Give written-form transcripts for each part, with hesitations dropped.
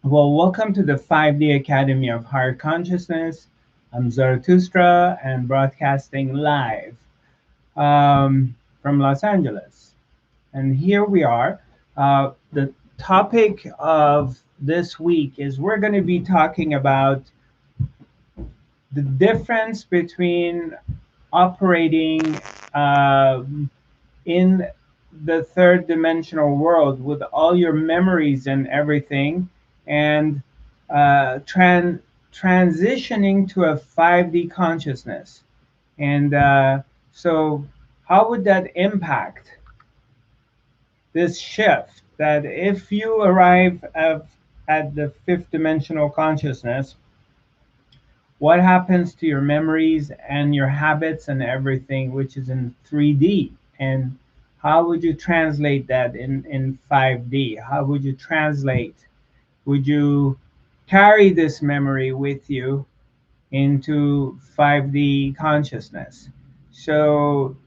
Well, welcome to the 5D Academy of Higher Consciousness. I'm Zarathustra and broadcasting live from Los Angeles. And here we are. The topic of this week is we're going to be talking about the difference between operating in the third dimensional world with all your memories and everything, and transitioning to a 5D consciousness. And so, how would that impact this shift? That if you arrive at the fifth dimensional consciousness, what happens to your memories and your habits and everything, which is in 3D? And how would you translate that in 5D? How would you translate? Would you carry this memory with you into 5D consciousness? So,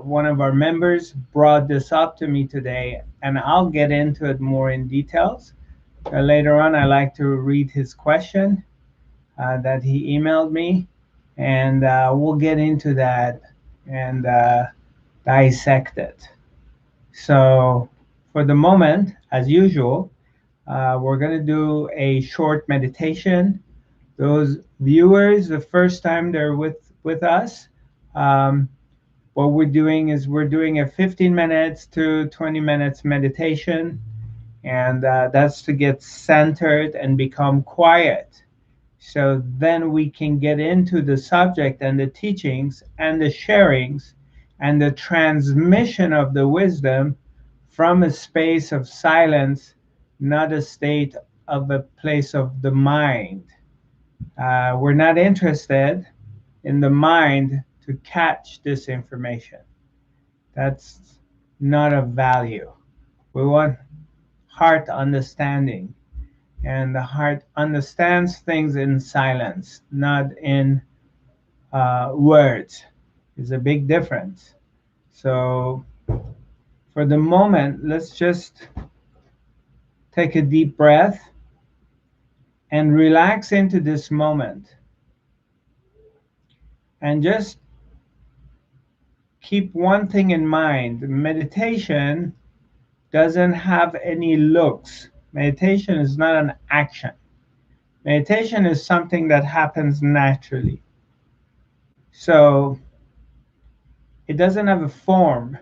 one of our members brought this up to me today, and I'll get into it more in details. Later on, I like to read his question that he emailed me, and we'll get into that and dissect it. So, for the moment, as usual, we're going to do a short meditation. Those viewers, the first time they're with us, um, what we're doing is we're doing a 15 minutes to 20 minutes meditation, and that's to get centered and become quiet. So then we can get into the subject and the teachings and the sharings and the transmission of the wisdom from a space of silence, not a state of a place of the mind. We're not interested in the mind to catch this information. That's not of value. We want heart understanding, and the heart understands things in silence, not in words. There's a big difference. So, for the moment, let's just take a deep breath and relax into this moment. And just keep one thing in mind: meditation doesn't have any looks. Meditation is not an action. Meditation is something that happens naturally. So, it doesn't have a form.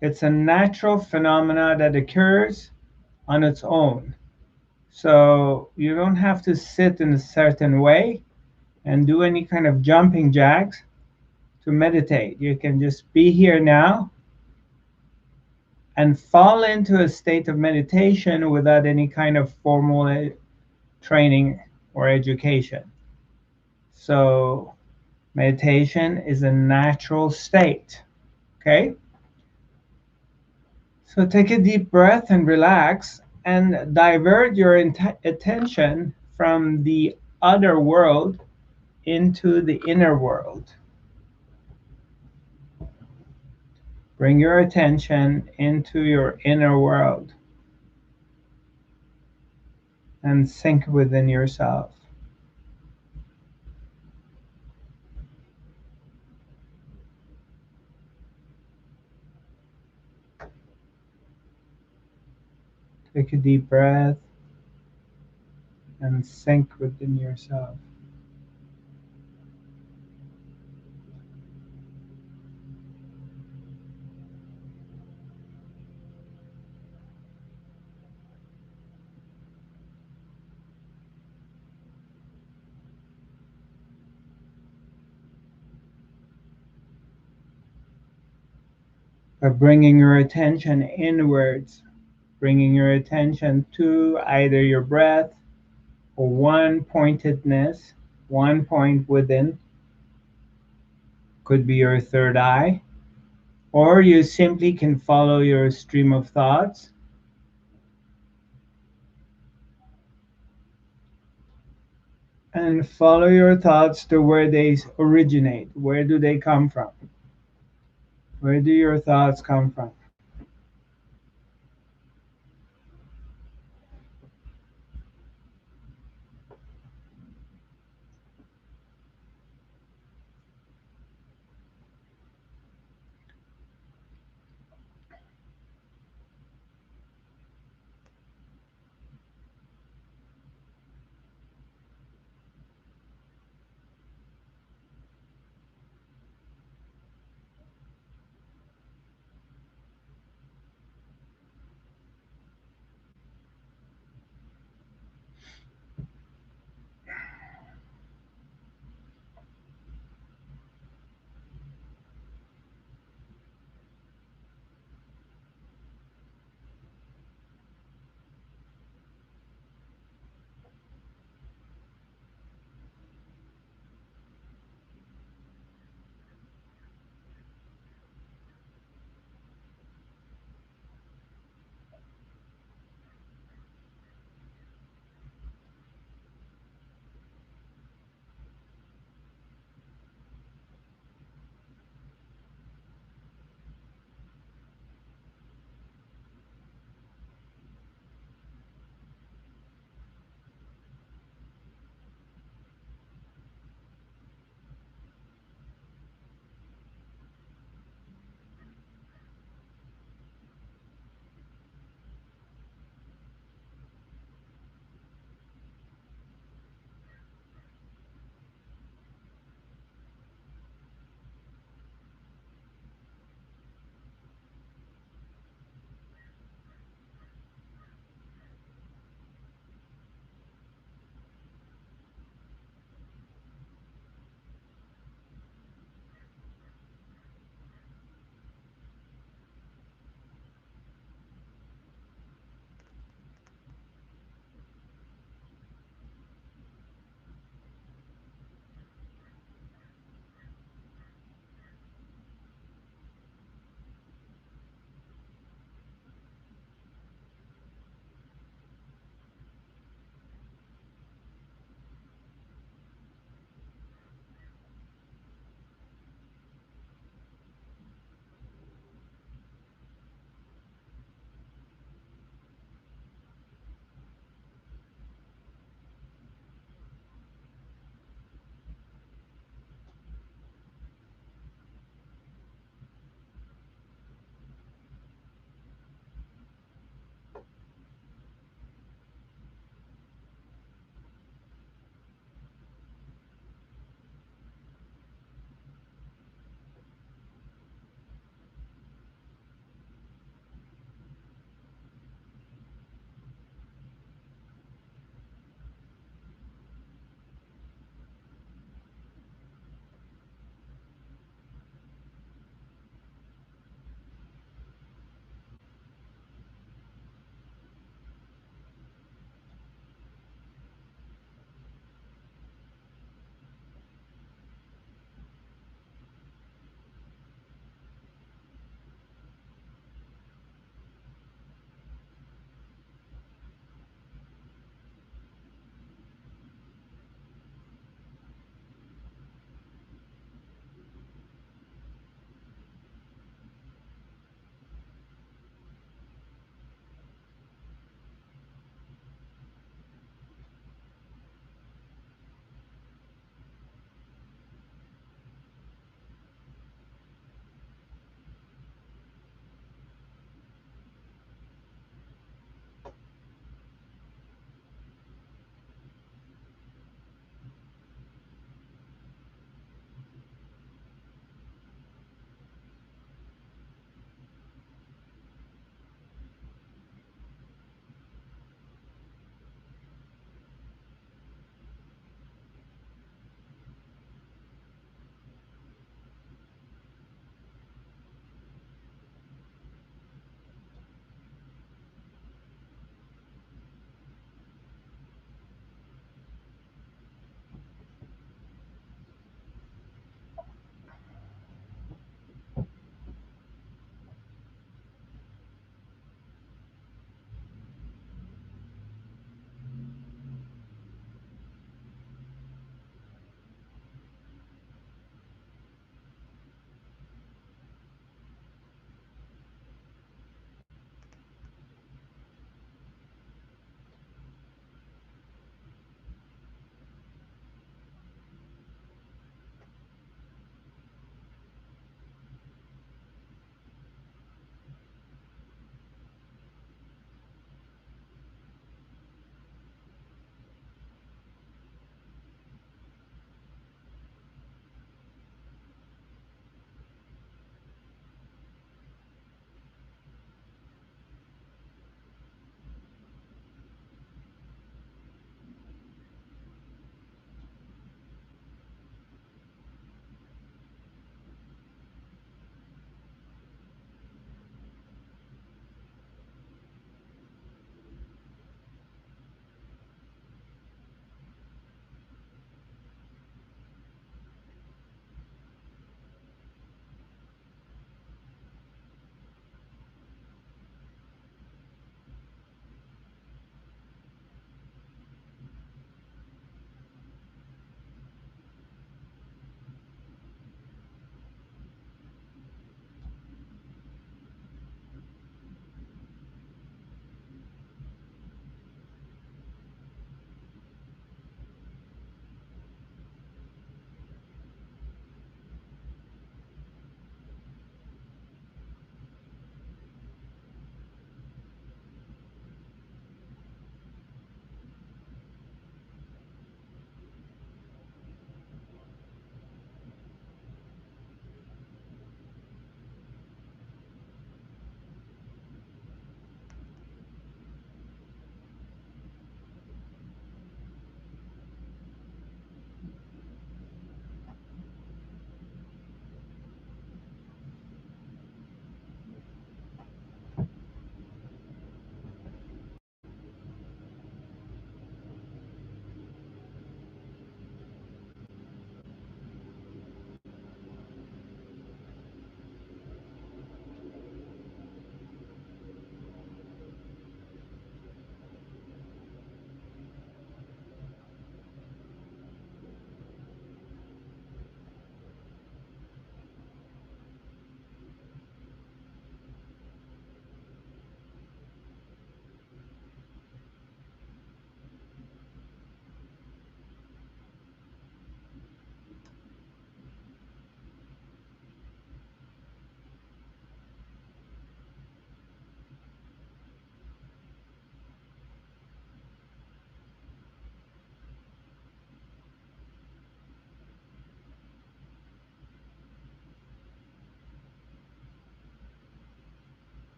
It's a natural phenomena that occurs on its own. So you don't have to sit in a certain way and do any kind of jumping jacks to meditate. You can just be here now and fall into a state of meditation without any kind of formal training or education. So meditation is a natural state. Okay? So take a deep breath and relax and divert your attention from the other world into the inner world. Bring your attention into your inner world and sink within yourself. Take a deep breath and sink within yourself. By bringing your attention inwards, bringing your attention to either your breath or one pointedness, one point within, could be your third eye, or you simply can follow your stream of thoughts and follow your thoughts to where they originate. Where do they come from? Where do your thoughts come from?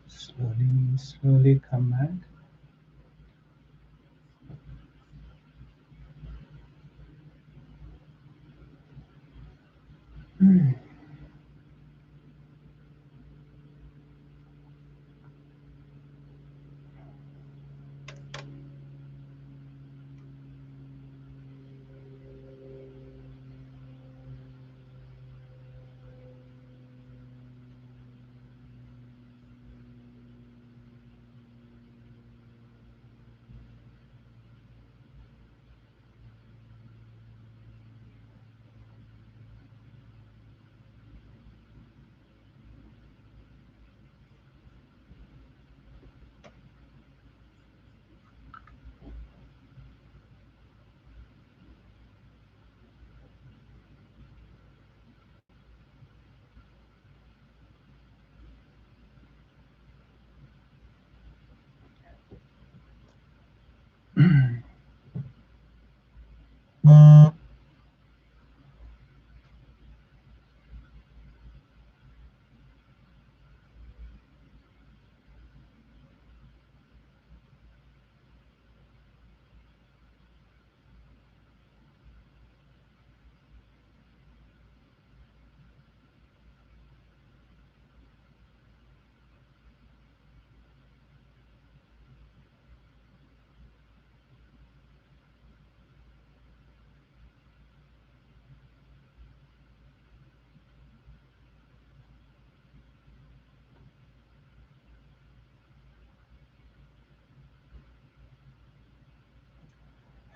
Slowly, slowly come back.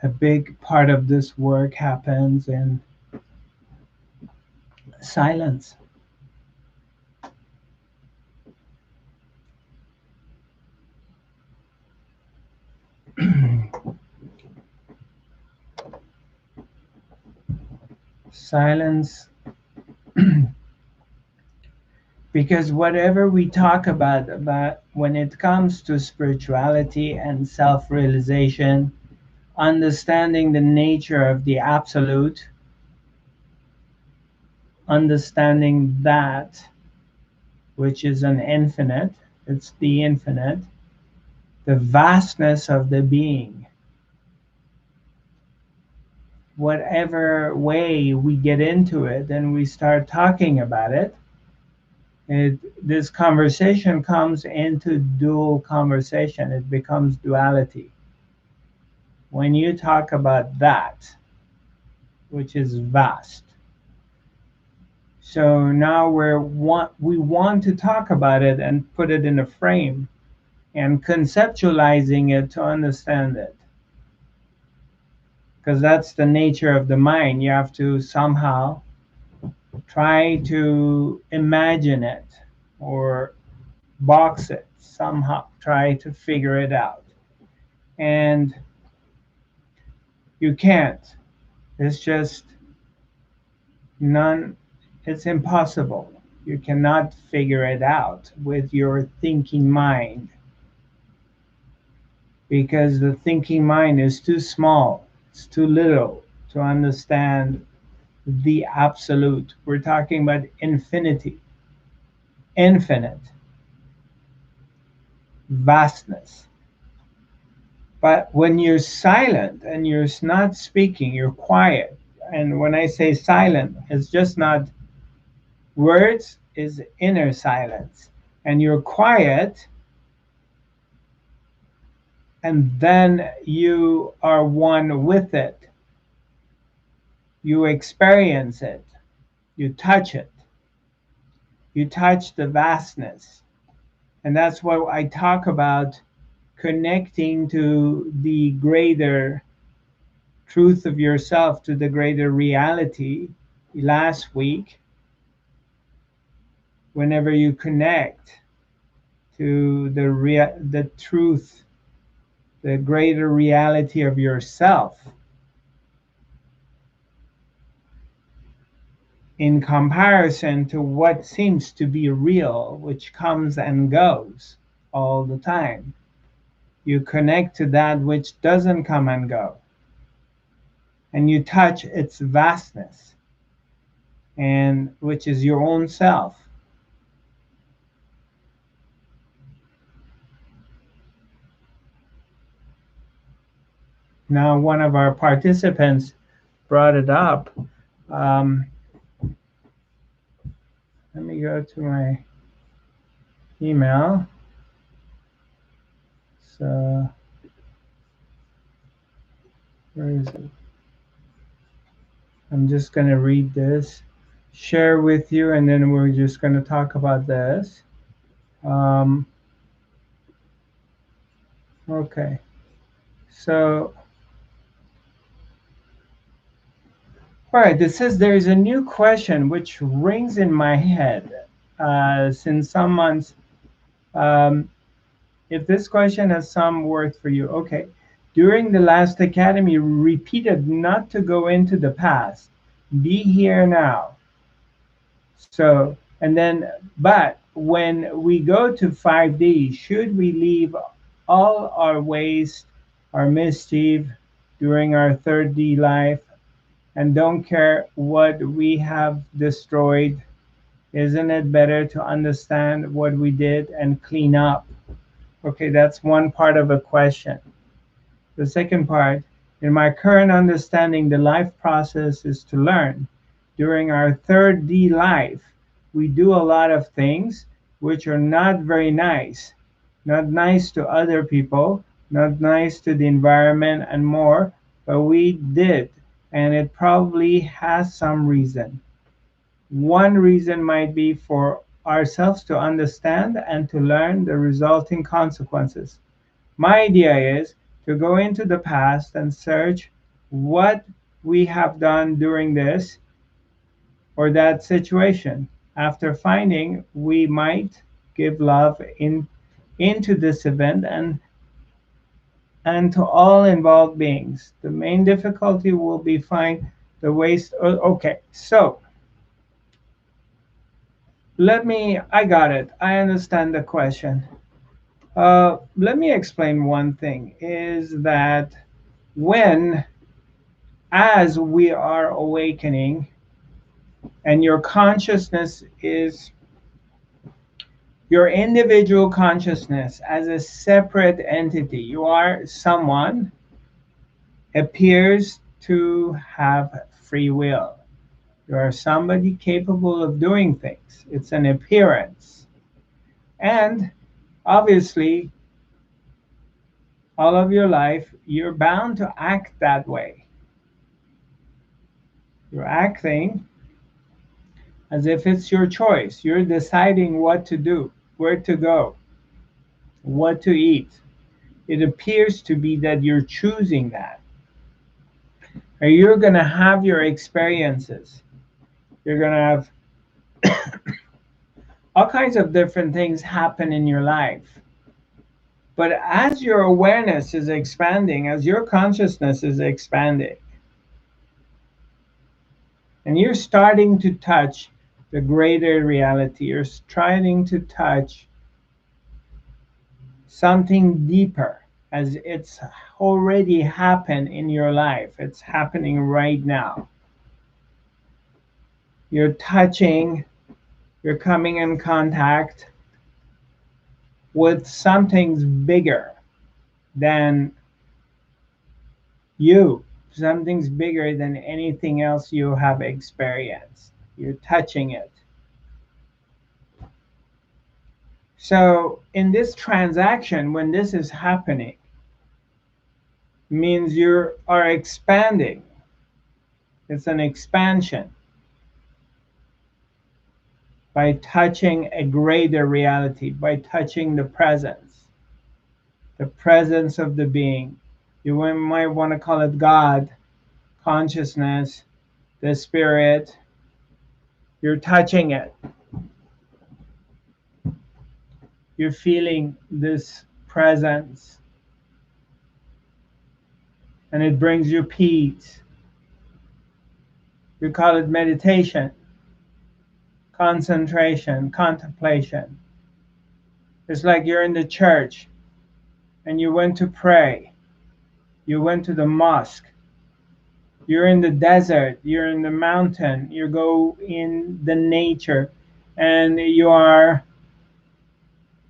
A big part of this work happens in silence. Silence, because whatever we talk about when it comes to spirituality and self-realization, understanding the nature of the absolute, understanding that which is an infinite, it's the infinite, the vastness of the being, whatever way we get into it and we start talking about it, this conversation comes into dual conversation. It becomes duality. When you talk about that, which is vast, so now we want to talk about it and put it in a frame and conceptualizing it to understand it. Because that's the nature of the mind. You have to somehow try to imagine it or box it, somehow try to figure it out. And you can't. It's just none, it's impossible. You cannot figure it out with your thinking mind because the thinking mind is too small, it's too little to understand the absolute. We're talking about infinity, infinite, vastness. But when you're silent and you're not speaking, you're quiet. And when I say silent, it's just not words, is inner silence. And you're quiet, and then you are one with it. You experience it. You touch it. You touch the vastness. And that's what I talk about, connecting to the greater truth of yourself, to the greater reality last week. Whenever you connect to the truth, the greater reality of yourself, in comparison to what seems to be real, which comes and goes all the time, you connect to that which doesn't come and go, and you touch its vastness, and which is your own self. Now, one of our participants brought it up. Let me go to my email. So, where is it? I'm just going to read this, share with you, and then we're just going to talk about this. Okay. So, all right, it says there is a new question which rings in my head since some months. If this question has some worth for you, okay. During the last academy, repeated not to go into the past, be here now. So, and then, but when we go to 5D, should we leave all our waste, our mischief during our 3D life, and don't care what we have destroyed? Isn't it better to understand what we did and clean up? Okay, that's one part of a question. The second part, in my current understanding, the life process is to learn. During our 3D life, we do a lot of things which are not very nice. Not nice to other people, not nice to the environment and more, but we did, and it probably has some reason. One reason might be for ourselves to understand and to learn the resulting consequences. My idea is to go into the past and search what we have done during this or that situation. After finding, we might give love into this event and to all involved beings. The main difficulty will be find the waste. Okay, so I got it. I understand the question. Let me explain one thing is that when, as we are awakening, and your consciousness is your individual consciousness as a separate entity, you are someone, appears to have free will. You are somebody capable of doing things. It's an appearance. And obviously, all of your life, you're bound to act that way. You're acting as if it's your choice. You're deciding what to do, where to go, what to eat. It appears to be that you're choosing that. Or you're going to have your experiences. You're going to have all kinds of different things happen in your life. But as your awareness is expanding, as your consciousness is expanding, and you're starting to touch the greater reality, you're starting to touch something deeper, as it's already happened in your life. It's happening right now. You're touching, you're coming in contact with something bigger than you. Something's bigger than anything else you have experienced. You're touching it. So in this transaction, when this is happening, means you are expanding. It's an expansion by touching a greater reality, by touching the presence of the being. You might want to call it God, consciousness, the spirit. You're touching it. You're feeling this presence, and it brings you peace. You call it meditation, concentration, contemplation. It's like you're in the church and you went to pray. You went to the mosque. You're in the desert. You're in the mountain. You go in the nature and you are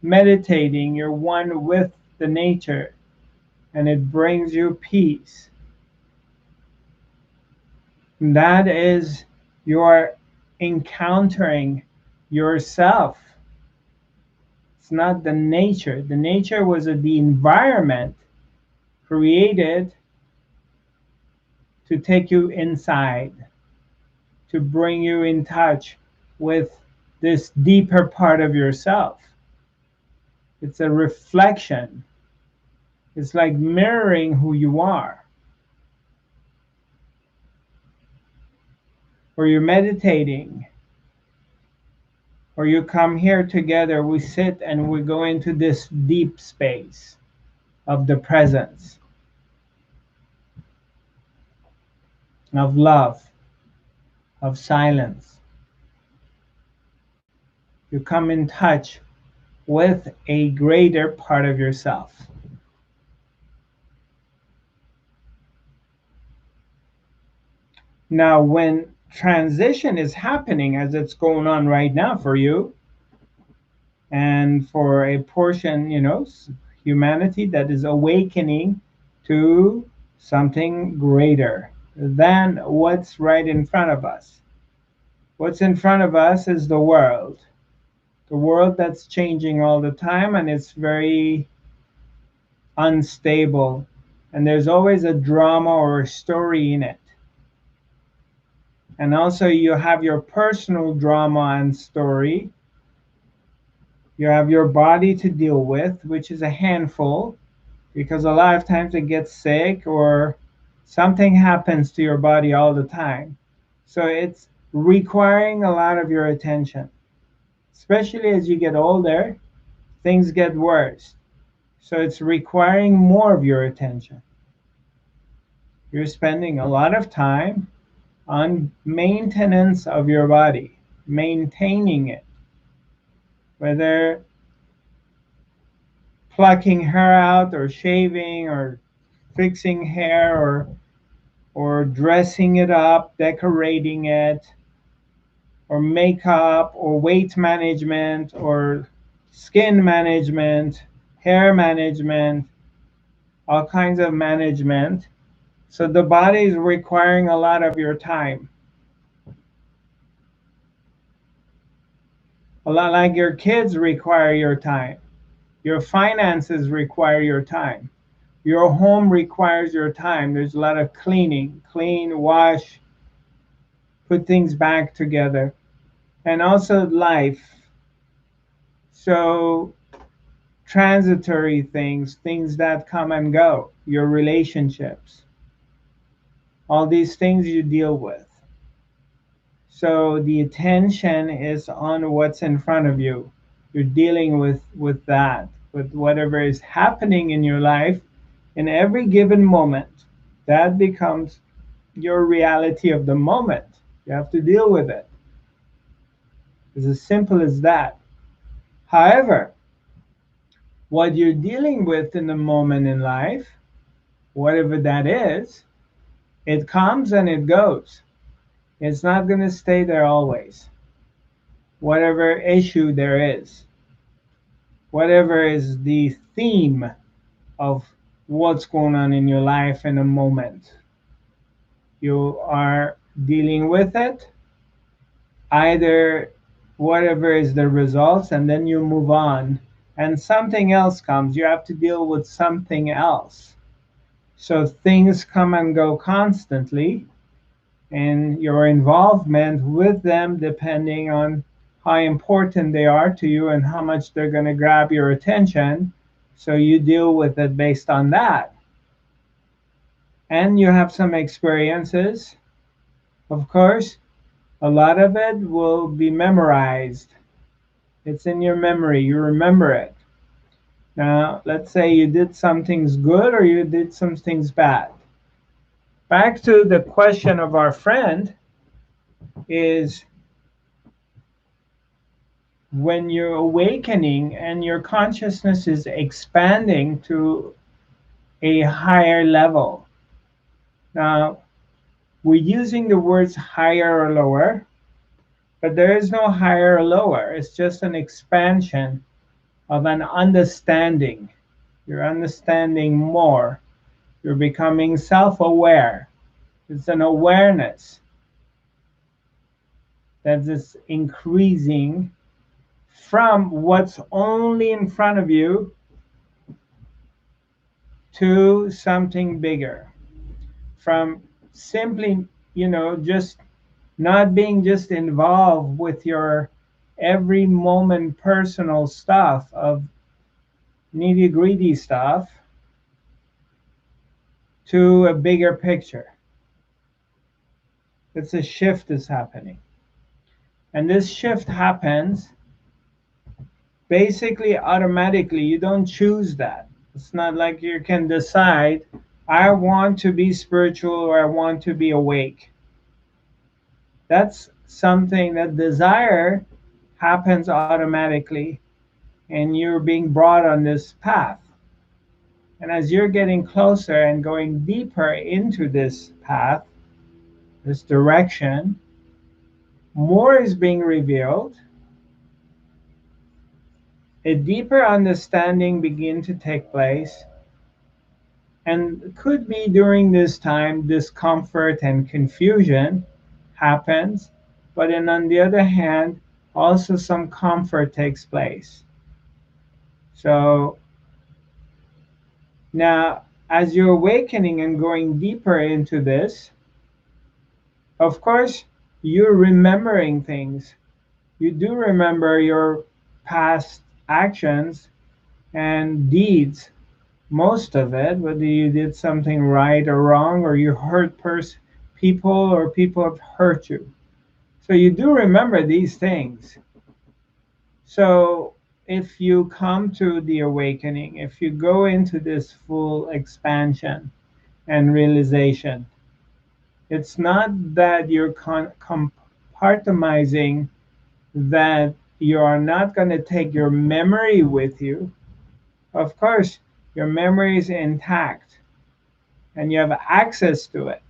meditating. You're one with the nature, and it brings you peace. And that is, you are encountering yourself. It's not the nature. The nature was the environment created to take you inside, to bring you in touch with this deeper part of yourself. It's a reflection. It's like mirroring who you are. Or you're meditating, or you come here together, we sit and we go into this deep space of the presence, of love, of silence. You come in touch with a greater part of yourself. Now, when transition is happening, as it's going on right now for you, and for a portion, humanity that is awakening to something greater than what's right in front of us. What's in front of us is the world that's changing all the time, and it's very unstable, and there's always a drama or a story in it. And also you have your personal drama and story. You have your body to deal with, which is a handful, because a lot of times it gets sick or something happens to your body all the time. So it's requiring a lot of your attention. Especially as you get older, things get worse. So it's requiring more of your attention. You're spending a lot of time on maintenance of your body, maintaining it. Whether plucking hair out or shaving or fixing hair or dressing it up, decorating it, or makeup or weight management or skin management, hair management, all kinds of management. So the body is requiring a lot of your time. A lot like your kids require your time. Your finances require your time. Your home requires your time. There's a lot of cleaning, clean, wash, put things back together. And also life. So transitory things, things that come and go, your relationships, all these things you deal with. So the attention is on what's in front of you. You're dealing with that, with whatever is happening in your life in every given moment. That becomes your reality of the moment. You have to deal with it. It's as simple as that. However, what you're dealing with in the moment in life, whatever that is, it comes and it goes. It's not going to stay there always. Whatever issue there is, whatever is the theme of what's going on in your life in a moment, you are dealing with it. Either whatever is the results, and then you move on, and something else comes. You have to deal with something else. So things come and go constantly, and your involvement with them depending on how important they are to you and how much they're going to grab your attention. So you deal with it based on that. And you have some experiences. Of course, a lot of it will be memorized. It's in your memory. You remember it. Now, let's say you did some things good or you did some things bad. Back to the question of our friend is, when you're awakening and your consciousness is expanding to a higher level. Now, we're using the words higher or lower, but there is no higher or lower. It's just an expansion of an understanding. You're understanding more. You're becoming self aware. It's an awareness that is increasing from what's only in front of you to something bigger, from simply, just not being just involved with your every moment personal stuff of nitty gritty stuff to a bigger picture. It's a shift is happening. And this shift happens basically automatically. You don't choose that. It's not like you can decide, I want to be spiritual or I want to be awake. That's something that desire happens automatically, and you're being brought on this path. And as you're getting closer and going deeper into this path, this direction, more is being revealed. A deeper understanding begin to take place, and could be during this time discomfort and confusion happens, but then on the other hand also some comfort takes place. So now as you're awakening and going deeper into this, of course you're remembering things. You do remember your past actions and deeds, most of it, whether you did something right or wrong, or you hurt people, or people have hurt you. So you do remember these things. So if you come to the awakening, if you go into this full expansion and realization, it's not that you're compartmentalizing, that you are not going to take your memory with you. Of course, your memory is intact and you have access to it.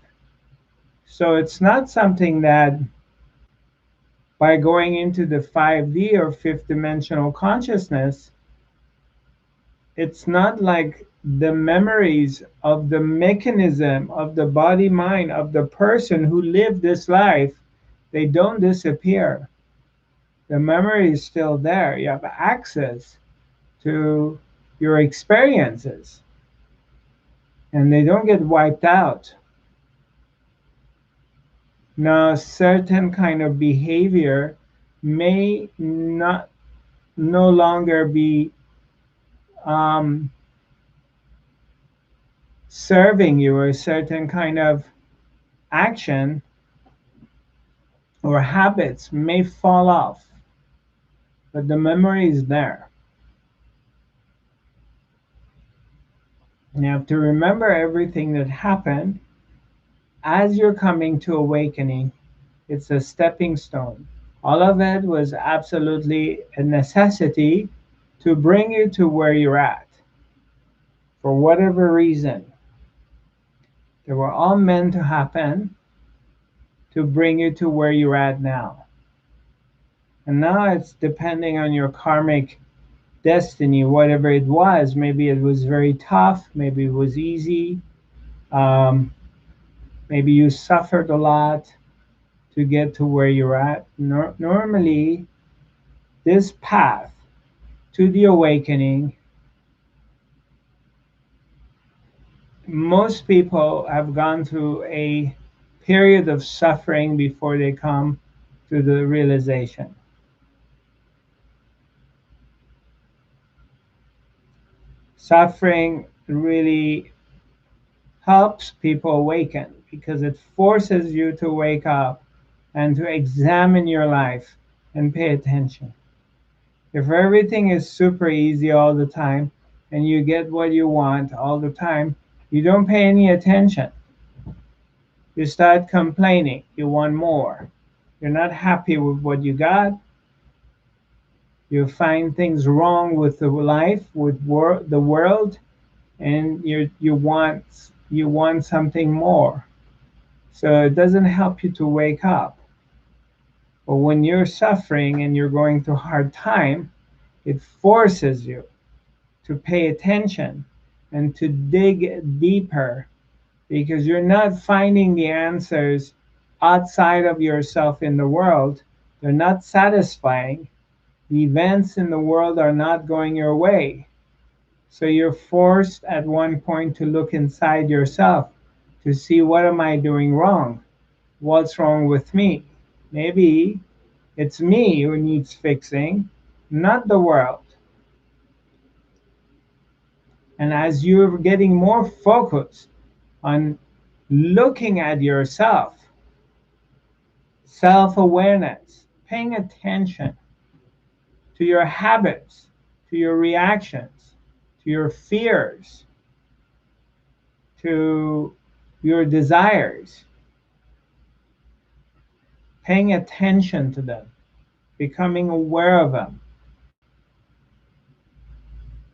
So it's not something that by going into the 5D or fifth dimensional consciousness, it's not like the memories of the mechanism of the body mind of the person who lived this life, they don't disappear. The memory is still there. You have access to your experiences and they don't get wiped out. Now, certain kind of behavior may not no longer be um, serving you, or a certain kind of action or habits may fall off, but the memory is there. You have to remember everything that happened as you're coming to awakening. It's a stepping stone. All of it was absolutely a necessity to bring you to where you're at. For whatever reason, they were all meant to happen to bring you to where you're at now. And now it's depending on your karmic destiny, whatever it was. Maybe it was very tough, maybe it was easy, um, maybe you suffered a lot to get to where you're at. Normally, this path to the awakening, most people have gone through a period of suffering before they come to the realization. Suffering really helps people awaken because it forces you to wake up and to examine your life and pay attention. If everything is super easy all the time and you get what you want all the time, you don't pay any attention. You start complaining. You want more. You're not happy with what you got. You find things wrong with the life, with the world, and you want something more. So it doesn't help you to wake up. But when you're suffering and you're going through a hard time, it forces you to pay attention and to dig deeper, because you're not finding the answers outside of yourself in the world. They're not satisfying. The events in the world are not going your way. So you're forced at one point to look inside yourself to see, what am I doing wrong? What's wrong with me? Maybe it's me who needs fixing, not the world. And as you're getting more focused on looking at yourself, self awareness, paying attention to your habits, to your reactions, to your fears, to your desires, paying attention to them, becoming aware of them.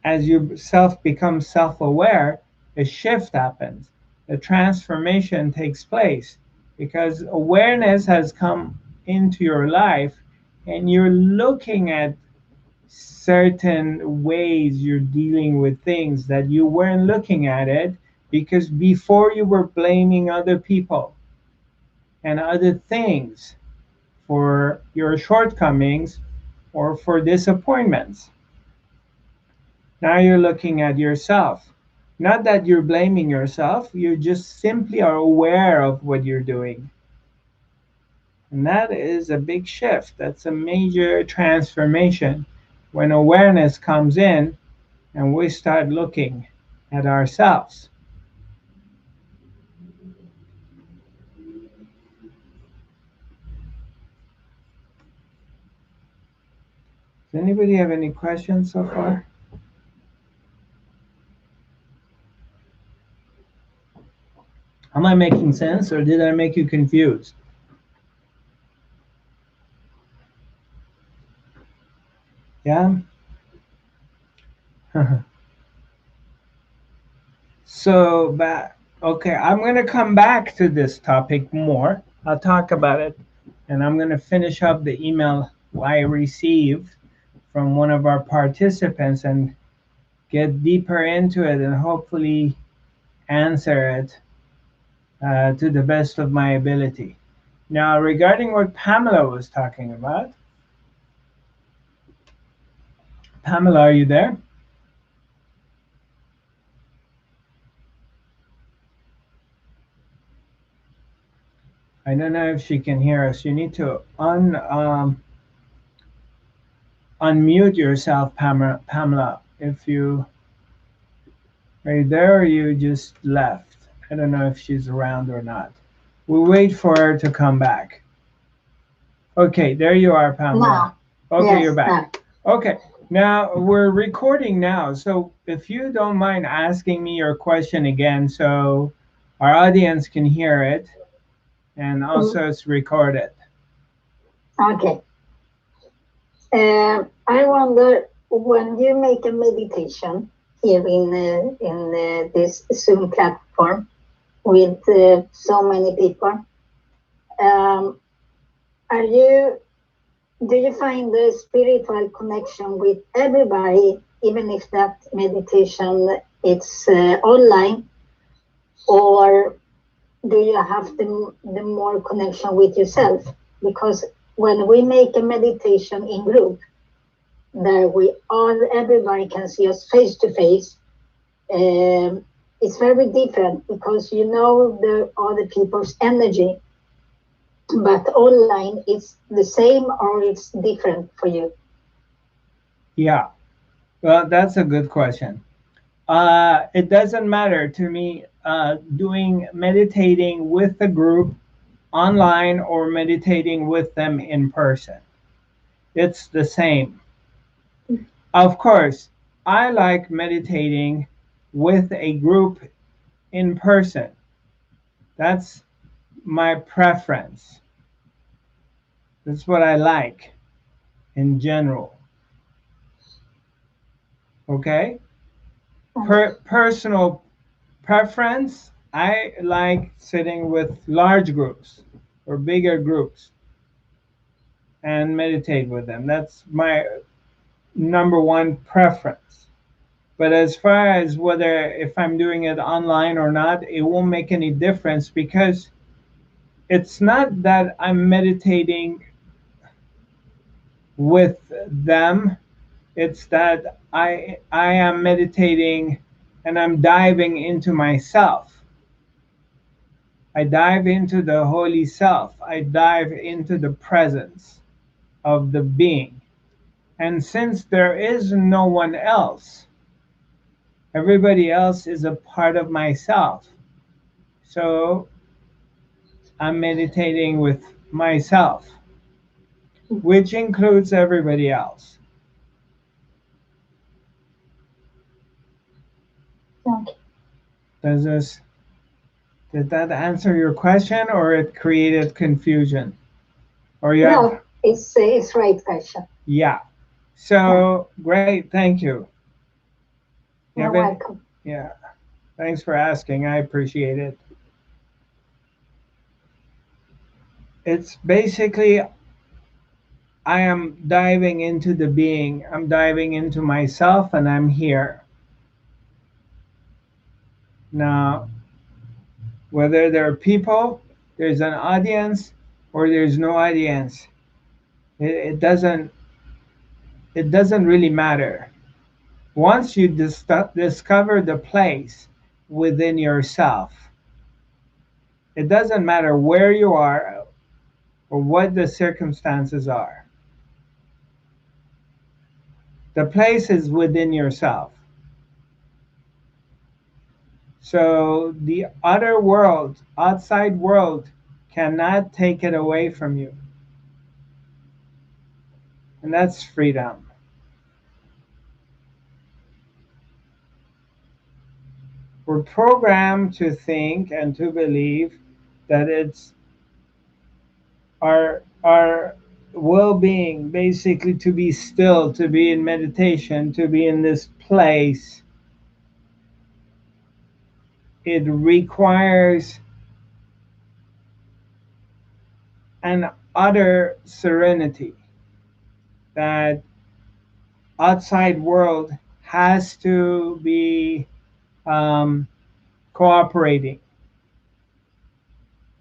As you become self-aware, a shift happens. A transformation takes place because awareness has come into your life and you're looking at certain ways you're dealing with things that you weren't looking at it, because before you were blaming other people and other things for your shortcomings or for disappointments. Now you're looking at yourself. Not that you're blaming yourself, you just simply are aware of what you're doing. And that is a big shift. That's a major transformation when awareness comes in and we start looking at ourselves. Does anybody have any questions so far? Am I making sense, or did I make you confused? Yeah? Okay, I'm going to come back to this topic more. I'll talk about it, and I'm going to finish up the email I received from one of our participants and get deeper into it and hopefully answer it to the best of my ability. Now, regarding what Pamela was talking about, Pamela, are you there? I don't know if she can hear us. You need to unmute yourself, Pamela. If you are you there, or you just left. I don't know if she's around or not. We'll wait for her to come back. Okay, there you are, Pamela. No. Okay, Yes, you're no. back. Okay, now we're recording now. So if you don't mind asking me your question again so our audience can hear it and also it's recorded. Okay. I wonder, when you make a meditation here in this Zoom platform with so many people, um, are you do you find the spiritual connection with everybody, even if that meditation it's online, or do you have the more connection with yourself? Because when we make a meditation in group, there we all everybody can see us face to face. It's very different because you know the other people's energy, but online it's the same or it's different for you. Yeah, well, that's a good question. It doesn't matter to me doing meditating with the group online or meditating with them in person. It's the same. Of course, I like meditating with a group in person. That's my preference. That's what I like in general. Okay? Personal preference, I like sitting with large groups or bigger groups and meditate with them. That's my number one preference. But as far as whether if I'm doing it online or not, it won't make any difference because it's not that I'm meditating with them. It's that I am meditating and I'm diving into myself. I dive into the holy self. I dive into the presence of the being. And since there is no one else, everybody else is a part of myself. So I'm meditating with myself, which includes everybody else. Okay. Does this Did that answer your question or it created confusion? Or you have No, it's right question. Yeah. Yeah, So great, thank you. You you're haven't welcome. Yeah. Thanks for asking. I appreciate it. It's basically I am diving into the being. I'm diving into myself and I'm here. Now, whether there are people, there's an audience, or there's no audience, it doesn't really matter. Once you discover the place within yourself, it doesn't matter where you are or what the circumstances are. The place is within yourself. So the other world, outside world, cannot take it away from you. And that's freedom. We're programmed to think and to believe that it's our well-being, basically to be still, to be in meditation, to be in this place. It requires an utter serenity that outside world has to be um, cooperating.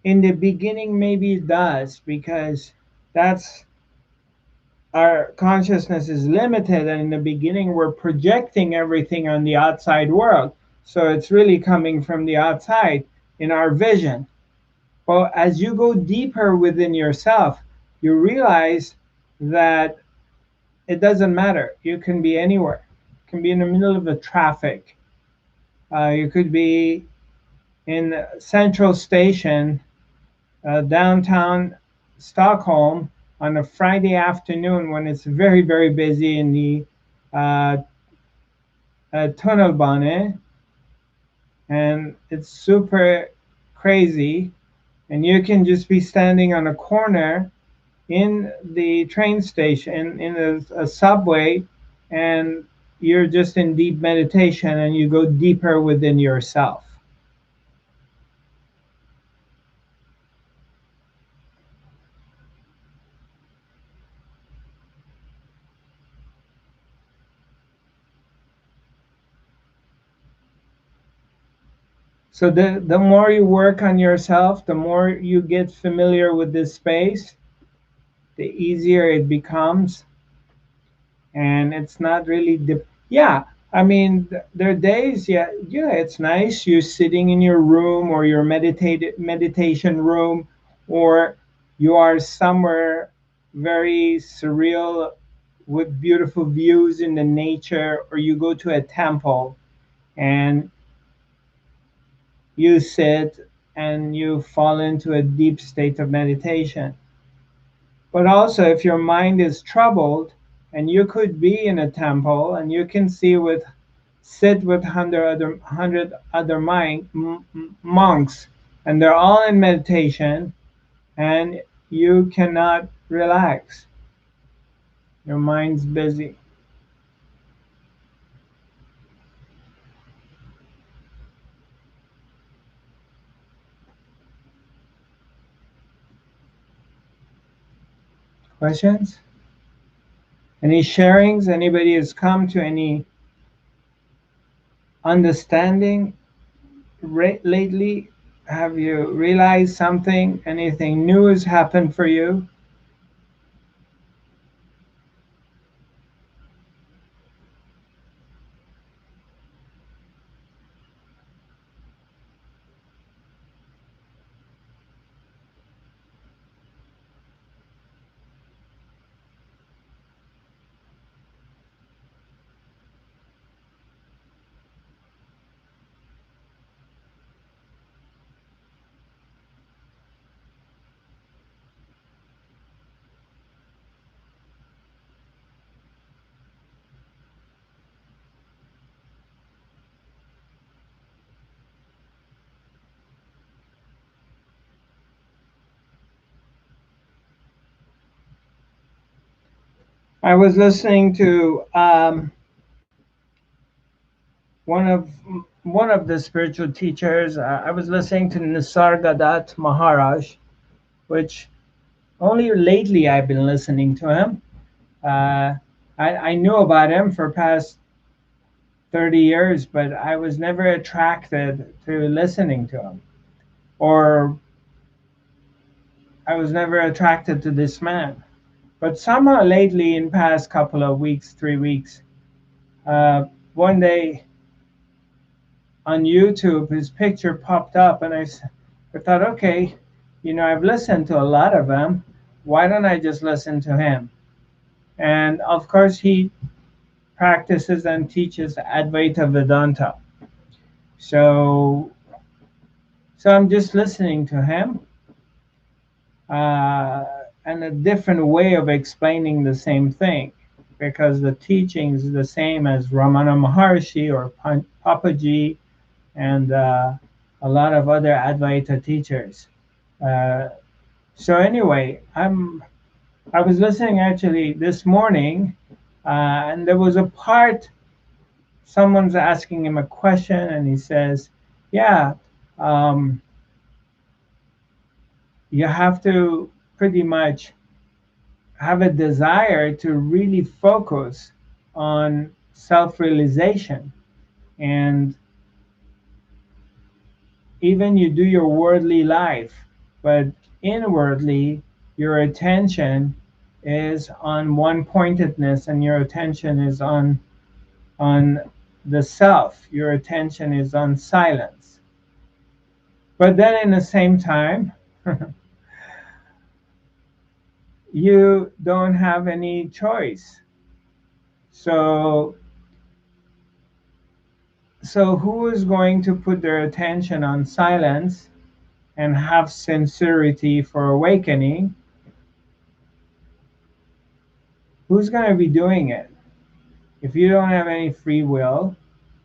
In the beginning, maybe it does, because that's our consciousness is limited, and in the beginning we're projecting everything on the outside world, so it's really coming from the outside in our vision. But as you go deeper within yourself, you realize that it doesn't matter. You can be anywhere. You can be in the middle of the traffic. You could be in Central Station, downtown Stockholm, on a Friday afternoon when it's very, very busy in the uh, tunnelbane, and it's super crazy. And you can just be standing on a corner in the train station, in a subway, and you're just in deep meditation, and you go deeper within yourself. So the more you work on yourself, the more you get familiar with this space, the easier it becomes. And it's not really yeah, I mean, there are days, yeah, yeah, it's nice you sitting in your room, or your meditation room, or you are somewhere very surreal with beautiful views in the nature, or you go to a temple and you sit and you fall into a deep state of meditation. But also, if your mind is troubled, and you could be in a temple and you can sit with hundred other monks, and they're all in meditation, and you cannot relax. Your mind's busy. Questions? Any sharings? Anybody has come to any understanding lately? Have you realized something? Anything new has happened for you? I was listening to one of one of the spiritual teachers. I was listening to Nisargadatta Maharaj, which only lately I've been listening to him. Uh, I knew about him for past 30 years, but I was never attracted to listening to him, or I was never attracted to this man. But somehow lately, in past couple of weeks, 3 weeks, one day on YouTube, his picture popped up, and I thought, okay, I've listened to a lot of them. Why don't I just listen to him? And of course, he practices and teaches Advaita Vedanta. So, so I'm just listening to him, uh, and a different way of explaining the same thing, because the teaching is the same as Ramana Maharshi or Papaji, and a lot of other Advaita teachers. Uh, so anyway, I was listening actually this morning, and there was a part, someone's asking him a question, and he says, "Yeah, um, you have to pretty much have a desire to really focus on self-realization. And even you do your worldly life, but inwardly your attention is on one pointedness, and your attention is on the self, your attention is on silence. But then in the same time, you don't have any choice. So who is going to put their attention on silence and have sincerity for awakening? Who's going to be doing it if you don't have any free will?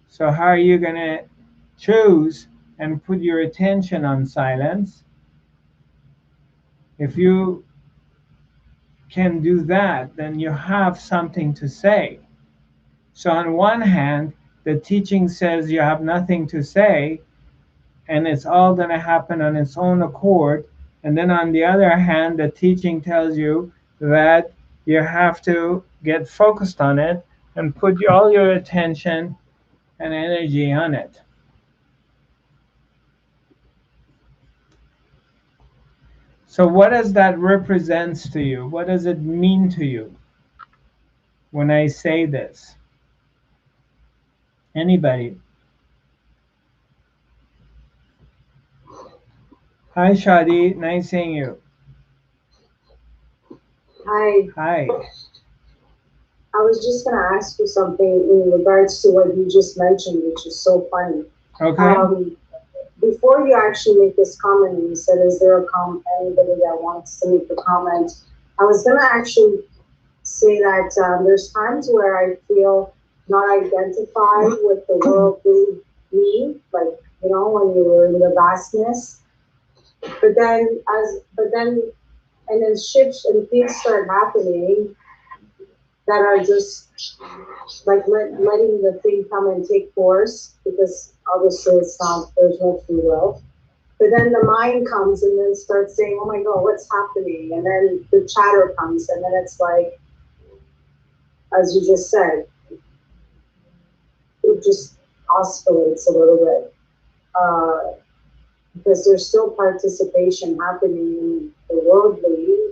So how are you going to choose and put your attention on silence? If you can do that, then you have something to say. So on one hand, the teaching says you have nothing to say, and it's all going to happen on its own accord. And then on the other hand, the teaching tells you that you have to get focused on it and put all your attention and energy on it. So what does that represents to you? What does it mean to you when I say this? Anybody? Hi Shadi, nice seeing you. Hi, Hi. I was just going to ask you something in regards to what you just mentioned, which is so funny. Okay. Before you actually make this comment, you said, is there anybody that wants to make a comment? I was going to actually say that there's times where I feel not identified with the world being me, like, you know, when you were in the vastness. And then shifts and things start happening that are just like letting the thing come and take course, because obviously it's not, there's no free will. But then the mind comes and then starts saying, oh my God, what's happening? And then the chatter comes, and then it's like, as you just said, it just oscillates a little bit. Because there's still participation happening in the worldly,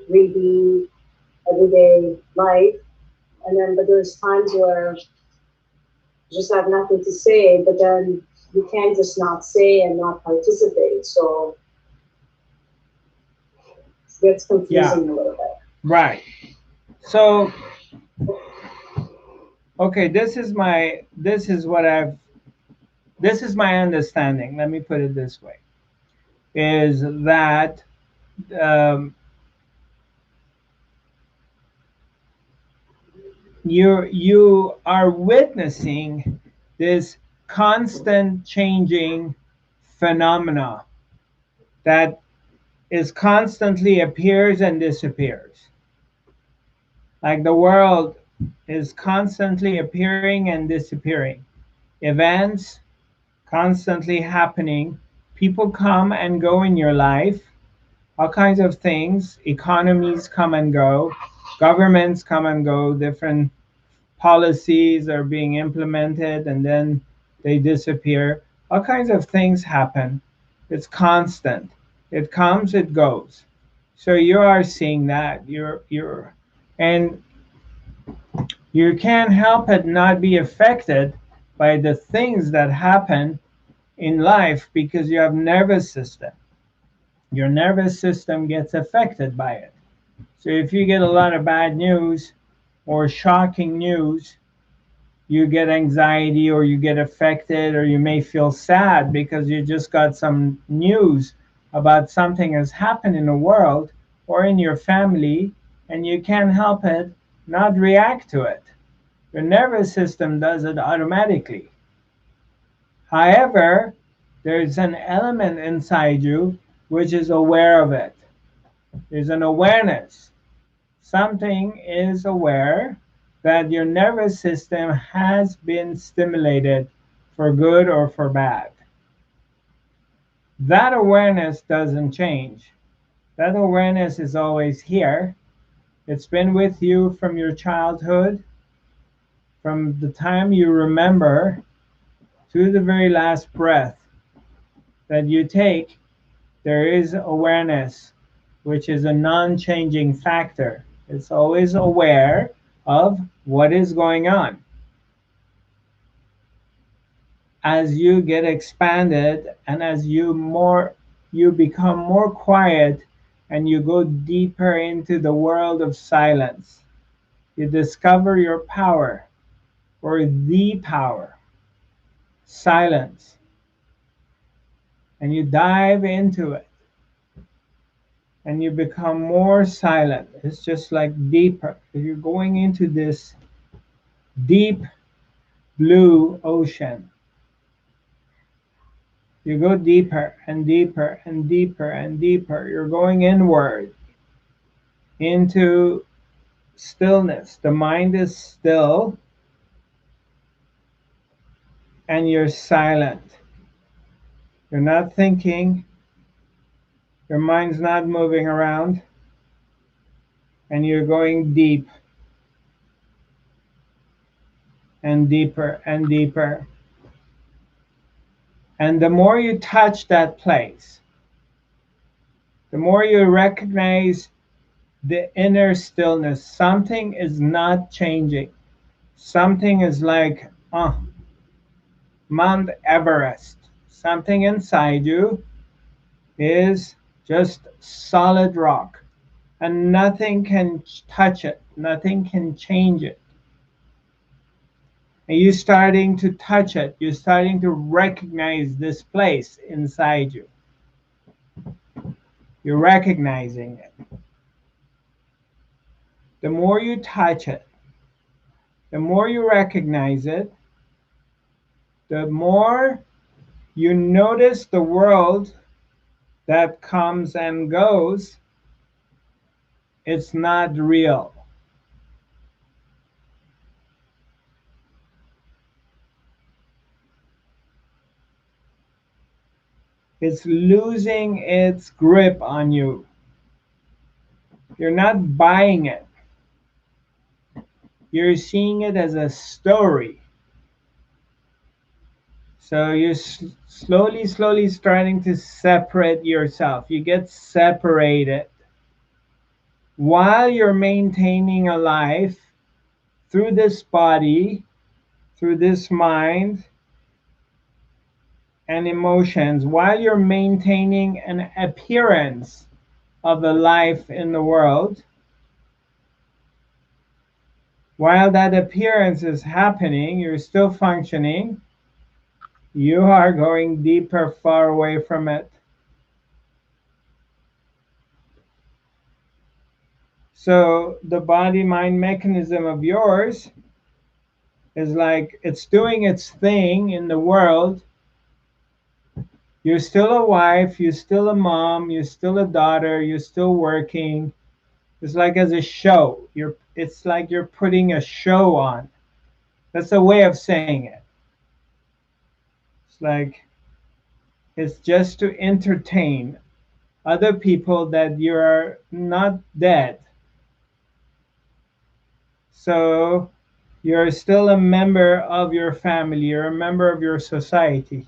3D, everyday life. And then, but there's times where you just have nothing to say, but then you can't just not say and not participate. So it gets confusing a little bit. Right. So okay, this is my understanding. Let me put it this way: is that um, you are witnessing this constant changing phenomena that is constantly appears and disappears. Like the world is constantly appearing and disappearing. Events constantly happening. People come and go in your life. All kinds of things. Economies come and go. Governments come and go. Different policies are being implemented and then they disappear. All kinds of things happen. It's constant. It comes, it goes. So you are seeing that. And you can't help it not be affected by the things that happen in life because you have nervous system. Your nervous system gets affected by it. So if you get a lot of bad news or shocking news, you get anxiety or you get affected, or you may feel sad because you just got some news about something has happened in the world or in your family, and you can't help it not react to it. Your nervous system does it automatically. However, there's an element inside you which is aware of it. There's an awareness. Something is aware that your nervous system has been stimulated for good or for bad. That awareness doesn't change. That awareness is always here. It's been with you from your childhood. From the time you remember to the very last breath that you take, there is awareness, which is a non changing factor. It's always aware of what is going on. As you get expanded and as you become more quiet and you go deeper into the world of silence, you discover your power, or the power, silence, and you dive into it and you become more silent. It's just like deeper. You're going into this deep blue ocean. You go deeper and deeper and deeper and deeper. You're going inward into stillness. The mind is still and you're silent. You're not thinking, your mind's not moving around, and you're going deep and deeper and deeper. And the more you touch that place, the more you recognize the inner stillness. Something is not changing. Something is like, Mount Everest. Something inside you is just solid rock, and nothing can touch it, nothing can change it. And you're starting to touch it, you're starting to recognize this place inside you. You're recognizing it. The more you touch it, the more you recognize it, the more you notice the world that comes and goes. It's not real. It's losing its grip on you. You're not buying it. You're seeing it as a story. So you're slowly starting to separate yourself. You get separated while you're maintaining a life through this body, through this mind and emotions, while you're maintaining an appearance of a life in the world. While that appearance is happening, you're still functioning. You are going deeper, far away from it. So the body mind mechanism of yours is like it's doing its thing in the world. You're still a wife, you're still a mom, you're still a daughter, you're still working. It's like as a show. It's like you're putting a show on. That's a way of saying it. It's like it's just to entertain other people that you're not dead. So you're still a member of your family, you're a member of your society.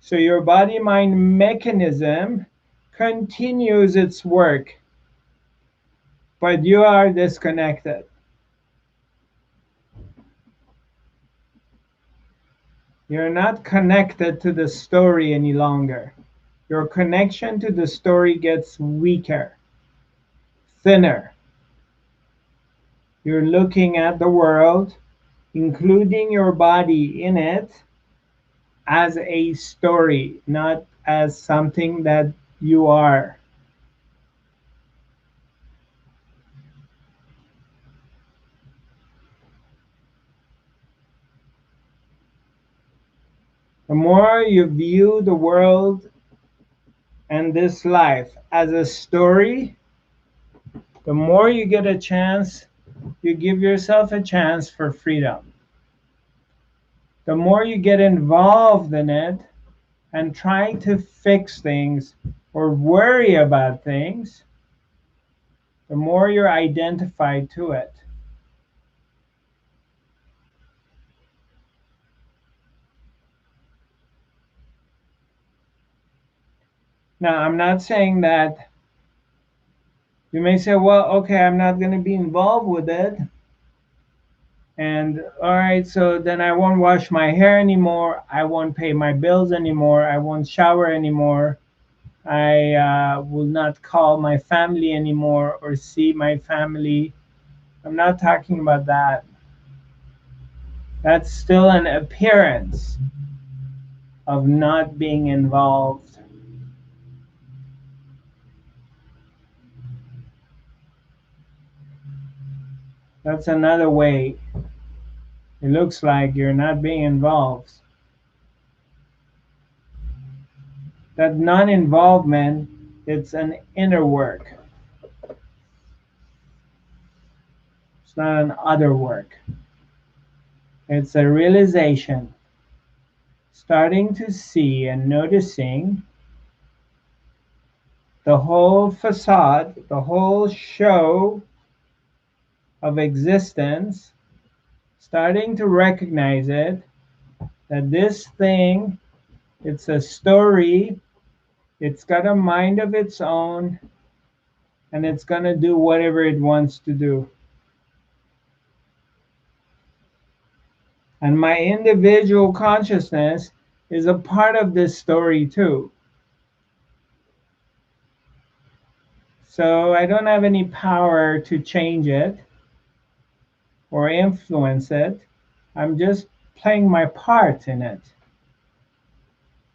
So your body mind mechanism continues its work, but you are disconnected. You're not connected to the story any longer. Your connection to the story gets weaker, thinner. You're looking at the world, including your body in it, as a story, not as something that you are. The more you view the world and this life as a story, the more you get a chance, you give yourself a chance for freedom. The more you get involved in it and try to fix things or worry about things, the more you're identified to it. Now, I'm not saying that you may say, well, okay, I'm not going to be involved with it. And all right, so then I won't wash my hair anymore. I won't pay my bills anymore. I won't shower anymore. I will not call my family anymore or see my family. I'm not talking about that. That's still an appearance of not being involved. That's another way. It looks like you're not being involved. That non-involvement, it's an inner work. It's not an other work. It's a realization, starting to see and noticing the whole facade, the whole show of existence, starting to recognize it, that this thing, it's a story, it's got a mind of its own, and it's going to do whatever it wants to do. And my individual consciousness is a part of this story too. So I don't have any power to change it or influence it. I'm just playing my part in it.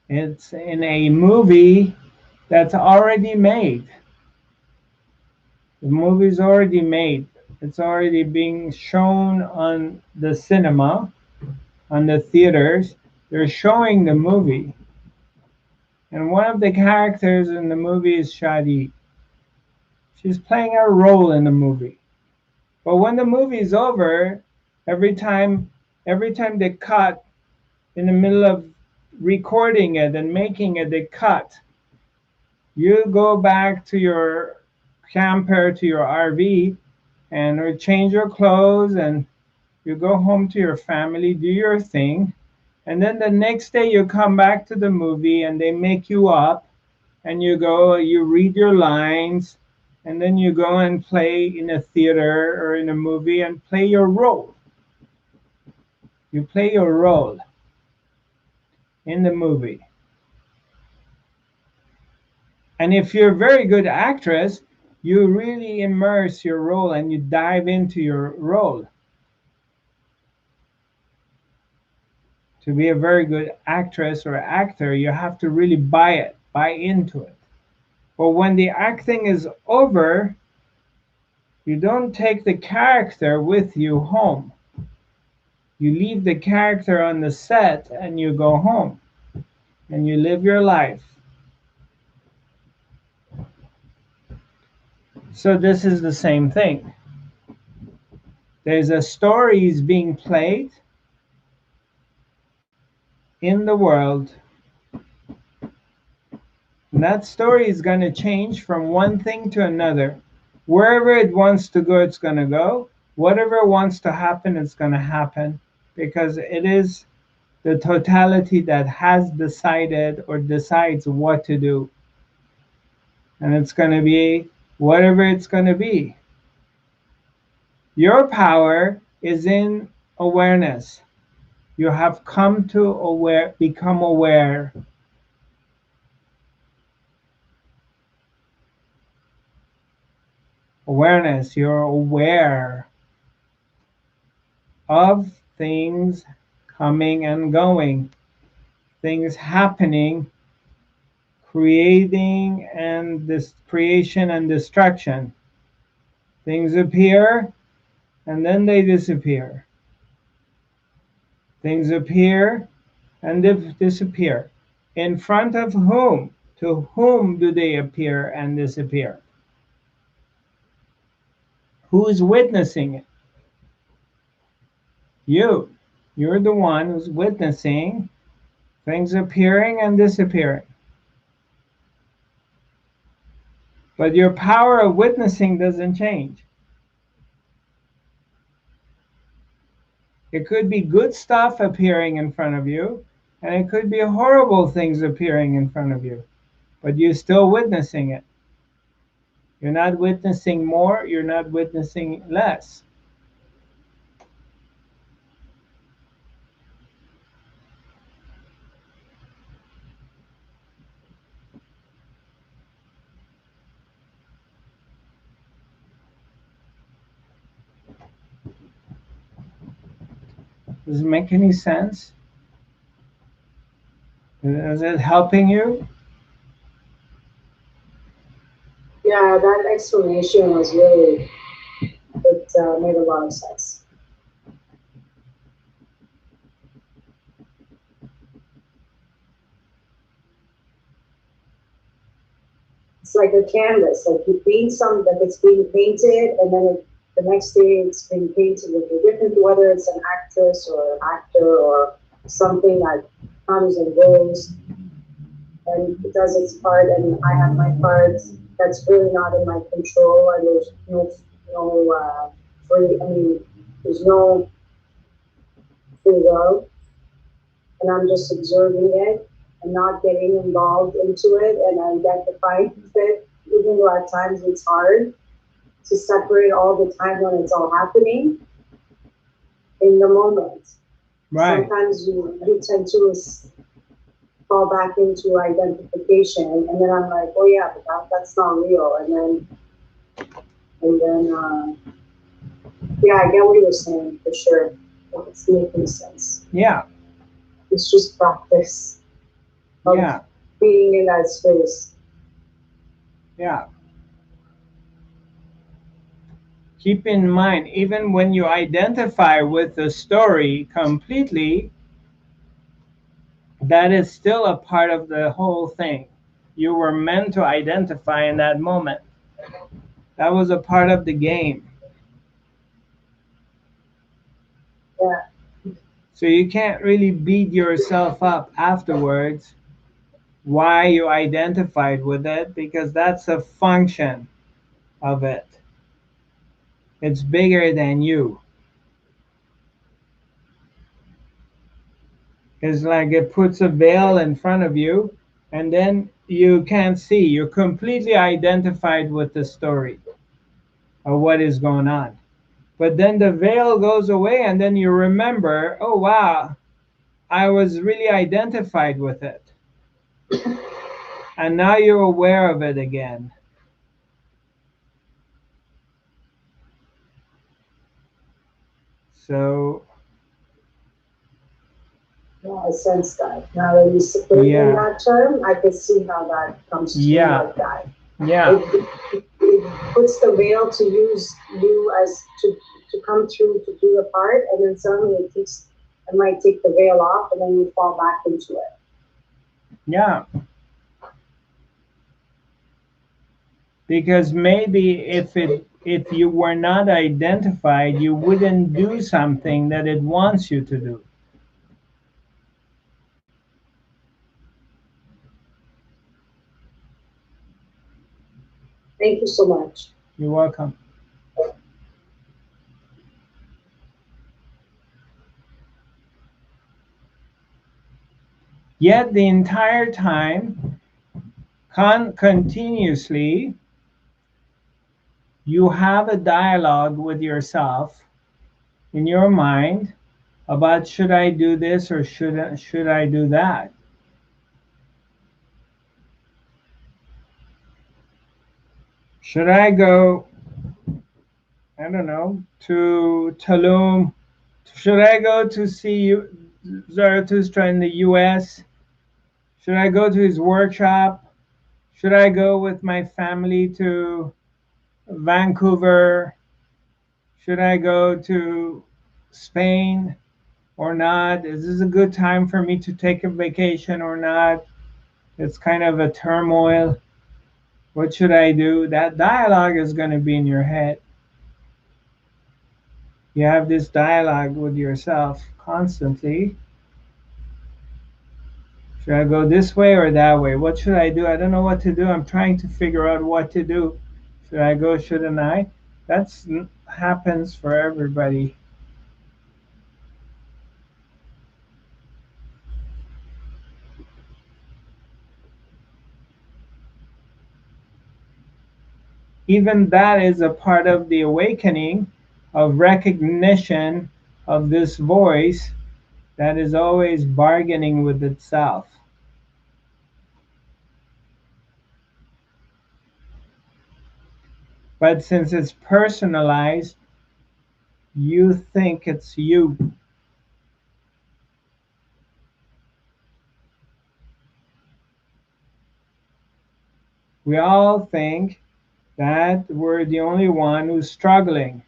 It's in a movie that's already made. The movie's already made. It's already being shown on the cinema, on the theaters. They're showing the movie. And one of the characters in the movie is Shadi. She's playing a role in the movie. But when the movie's over, every time they cut in the middle of recording it and making it, they cut. You go back to your camper, to your RV, and change your clothes, and you go home to your family, do your thing, and then the next day you come back to the movie and they make you up, and you go, you read your lines, and then you go and play in a theater or in a movie and play your role. You play your role in the movie. And if you're a very good actress, you really immerse your role and you dive into your role. To be a very good actress or actor, you have to really buy into it. But when the acting is over, you don't take the character with you home. You leave the character on the set and you go home and you live your life. So this is the same thing. There's a story is being played in the world. And that story is going to change from one thing to another. Wherever it wants to go, it's going to go. Whatever wants to happen, it's going to happen. Because it is the totality that has decided or decides what to do. And it's going to be whatever it's going to be. Your power is in awareness. You have come to become aware. Awareness, you're aware of things coming and going, things happening, creating and this creation and destruction. Things appear and then they disappear. Things appear and disappear. In front of whom? To whom do they appear and disappear? Who is witnessing it? You. You're the one who's witnessing things appearing and disappearing. But your power of witnessing doesn't change. It could be good stuff appearing in front of you, and it could be horrible things appearing in front of you. but you're still witnessing it. You're not witnessing more, you're not witnessing less. Does it make any sense? Is it helping you? Yeah, that explanation was really, it made a lot of sense. It's like a canvas, like you paint something, like it's being painted, and then the next day it's being painted with a different, whether it's an actress or an actor or something that comes and goes, and it does its part, and I have my part. That's really not in my control, and there's no free. I mean, there's no free will, and I'm just observing it and not getting involved into it and identifying with it, even though at times it's hard to separate all the time when it's all happening in the moment. Right. Sometimes you tend to fall back into identification, and then I'm like, oh yeah, but that's not real, and then yeah, I get what you're saying for sure. It's making sense. Yeah. It's just practice of Yeah. being in that space. Yeah. Keep in mind, even when you identify with the story completely, that is still a part of the whole thing. You were meant to identify in that moment. That was a part of the game. Yeah. So you can't really beat yourself up afterwards why you identified with it, because that's a function of it. It's bigger than you. It's like it puts a veil in front of you, and then you can't see. You're completely identified with the story of what is going on. But then the veil goes away, and then you remember, oh wow, I was really identified with it. And now you're aware of it again. So, Yeah, I sense that. Now that you put it in yeah, that term, I can see how that comes to me yeah, like that. yeah, It puts the veil to use you as to come through to do the part, and then suddenly it might take the veil off, and then you fall back into it. yeah. Because maybe if you were not identified, you wouldn't do something that it wants you to do. Thank you so much. You're welcome. Yet the entire time, continuously, you have a dialogue with yourself in your mind about should I do this or should I do that? Should I go, I don't know, to Tulum? Should I go to see Zarathustra in the US? Should I go to his workshop? Should I go with my family to Vancouver? Should I go to Spain or not? Is this a good time for me to take a vacation or not? It's kind of a turmoil. What should I do? That dialogue is going to be in your head. You have this dialogue with yourself constantly. Should I go this way or that way? What should I do? I don't know what to do. I'm trying to figure out what to do. Should I go? Shouldn't I? That's happens for everybody. even that is a part of the awakening of recognition of this voice that is always bargaining with itself. But since it's personalized, you think it's you. We all think that we're the only one who's struggling.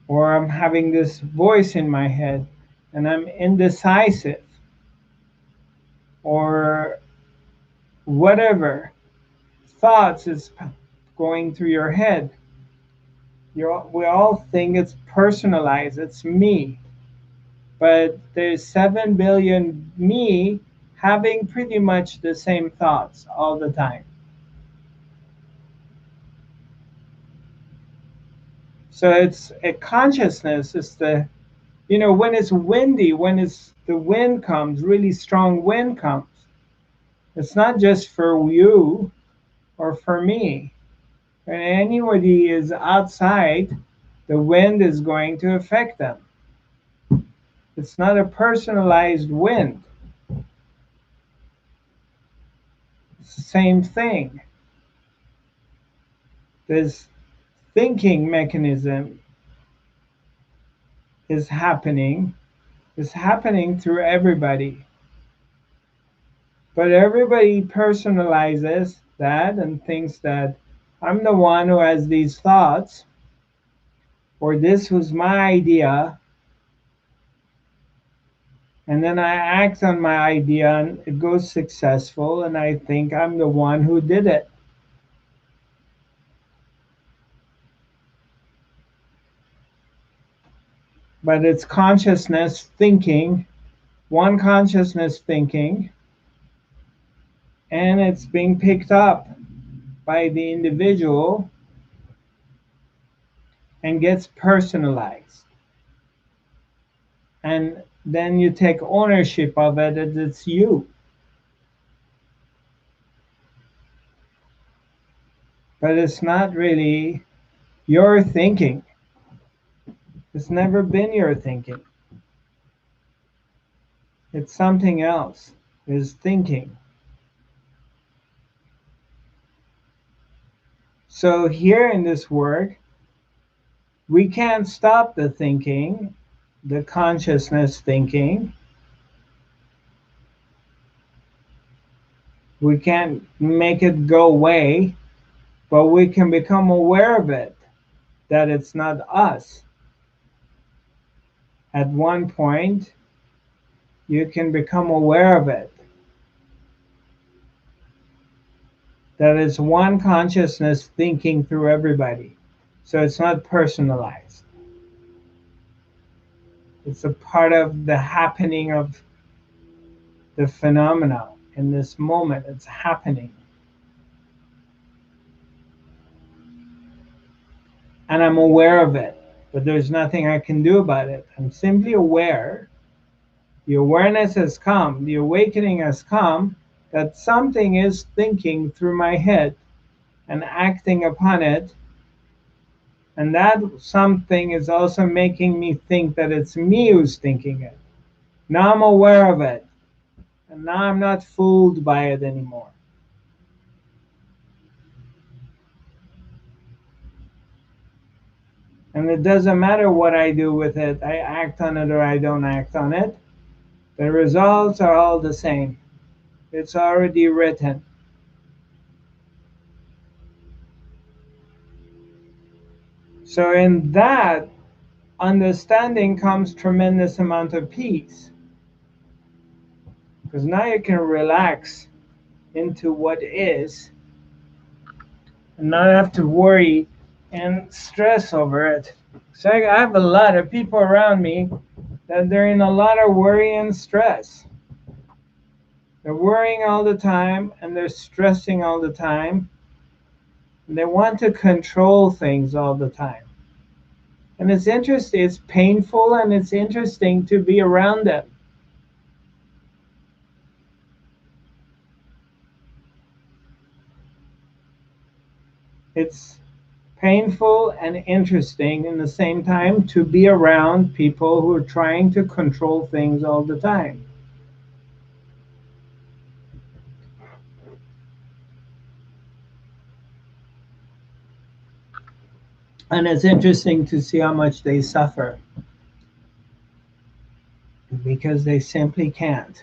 Or I'm having this voice in my head and I'm indecisive. Or whatever thoughts is going through your head. We all think it's personalized, it's me. But there's 7 billion me having pretty much the same thoughts all the time. So it's a consciousness is when it's windy, when the wind comes, really strong wind comes, it's not just for you or for me. When anybody is outside, the wind is going to affect them. It's not a personalized wind. It's the same thing. This thinking mechanism is happening through everybody. But everybody personalizes that and thinks that I'm the one who has these thoughts, or this was my idea, and then I act on my idea and it goes successful, and I think I'm the one who did it. But it's consciousness thinking, one consciousness thinking, and it's being picked up by the individual and gets personalized. And then you take ownership of it as it's you. But it's not really your thinking. It's never been your thinking. It's something else is thinking. So here in this work, we can't stop the thinking, the consciousness thinking. We can't make it go away, but we can become aware of it, that it's not us. At one point, you can become aware of it. That is one consciousness thinking through everybody. So it's not personalized. It's a part of the happening of the phenomena in this moment. It's happening. And I'm aware of it, but there's nothing I can do about it. I'm simply aware. The awareness has come, the awakening has come, that something is thinking through my head and acting upon it. And that something is also making me think that it's me who's thinking it. Now I'm aware of it. And now I'm not fooled by it anymore. And it doesn't matter what I do with it. I act on it or I don't act on it. The results are all the same. It's already written. So in that understanding comes tremendous amount of peace. Because now you can relax into what is and not have to worry and stress over it. So I have a lot of people around me that they're in a lot of worry and stress. They're worrying all the time and they're stressing all the time. And they want to control things all the time. And it's interesting, it's painful and it's interesting to be around them. It's painful and interesting in the same time to be around people who are trying to control things all the time. And it's interesting to see how much they suffer because they simply can't.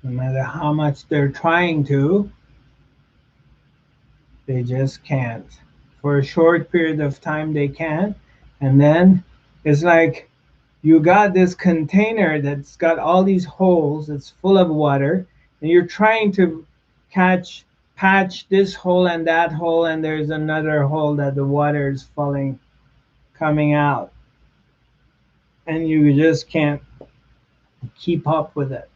No matter how much they're trying to, they just can't. For a short period of time, they can. And then it's like you got this container that's got all these holes, it's full of water, and you're trying to catch, patch this hole and that hole, and there's another hole that the water is falling, coming out. And you just can't keep up with it.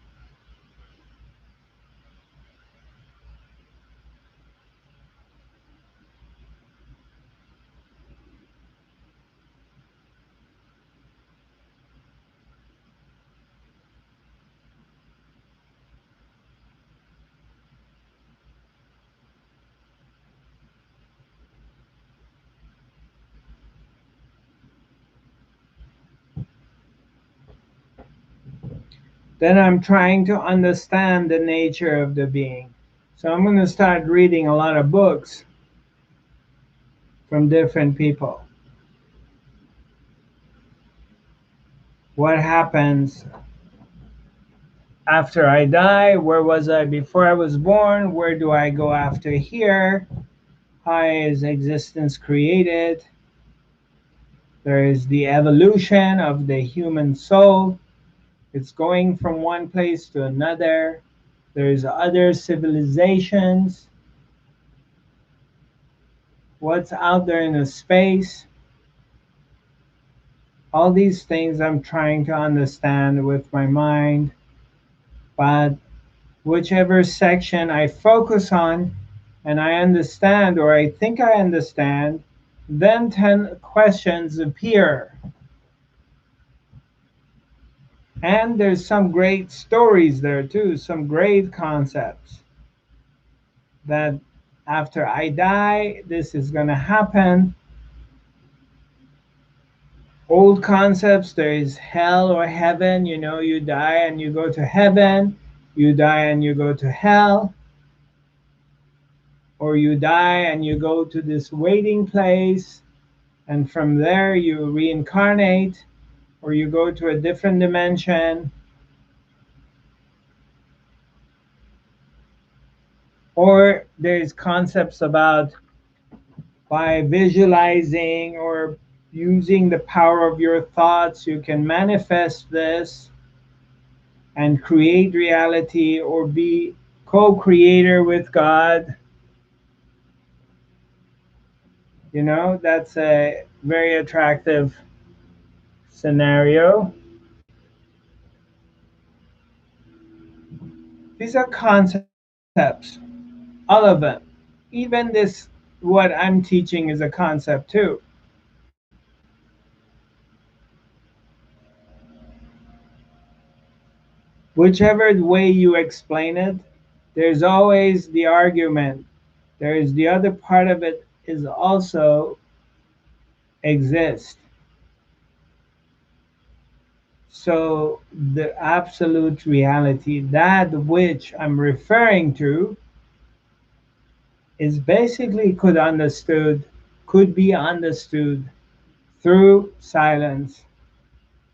Then I'm trying to understand the nature of the being. So I'm going to start reading a lot of books from different people. What happens after I die? Where was I before I was born? Where do I go after here? How is existence created? There is the evolution of the human soul. It's going from one place to another. There's other civilizations. What's out there in the space? All these things I'm trying to understand with my mind, but whichever section I focus on and I understand or I think I understand, then 10 questions appear. And there's some great stories there too, some great concepts that after I die, this is going to happen. Old concepts, there is hell or heaven. You know, you die and you go to heaven, you die and you go to hell, or you die and you go to this waiting place, and from there you reincarnate, or you go to a different dimension, or there's concepts about by visualizing or using the power of your thoughts, you can manifest this and create reality or be co-creator with God. You know, that's a very attractive scenario. These are concepts, all of them. Even this, what I'm teaching, is a concept too. Whichever way you explain it, there's always the argument. There is the other part of it is also exist. So the absolute reality, that which I'm referring to, is basically could be understood through silence,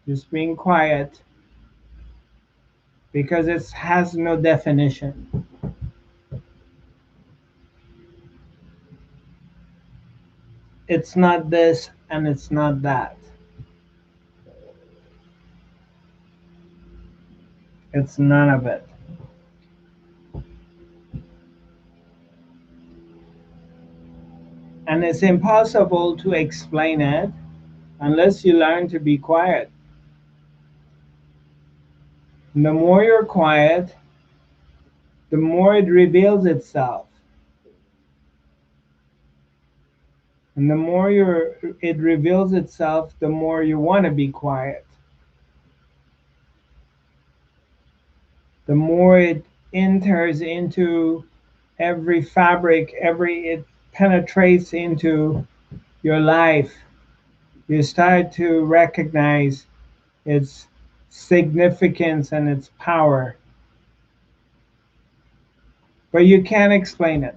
just being quiet, because it has no definition. It's not this and it's not that. It's none of it. And it's impossible to explain it unless you learn to be quiet. And the more you're quiet, the more it reveals itself. And the more it reveals itself, the more you want to be quiet. The more it enters into every fabric, every it penetrates into your life, you start to recognize its significance and its power, but you can't explain it.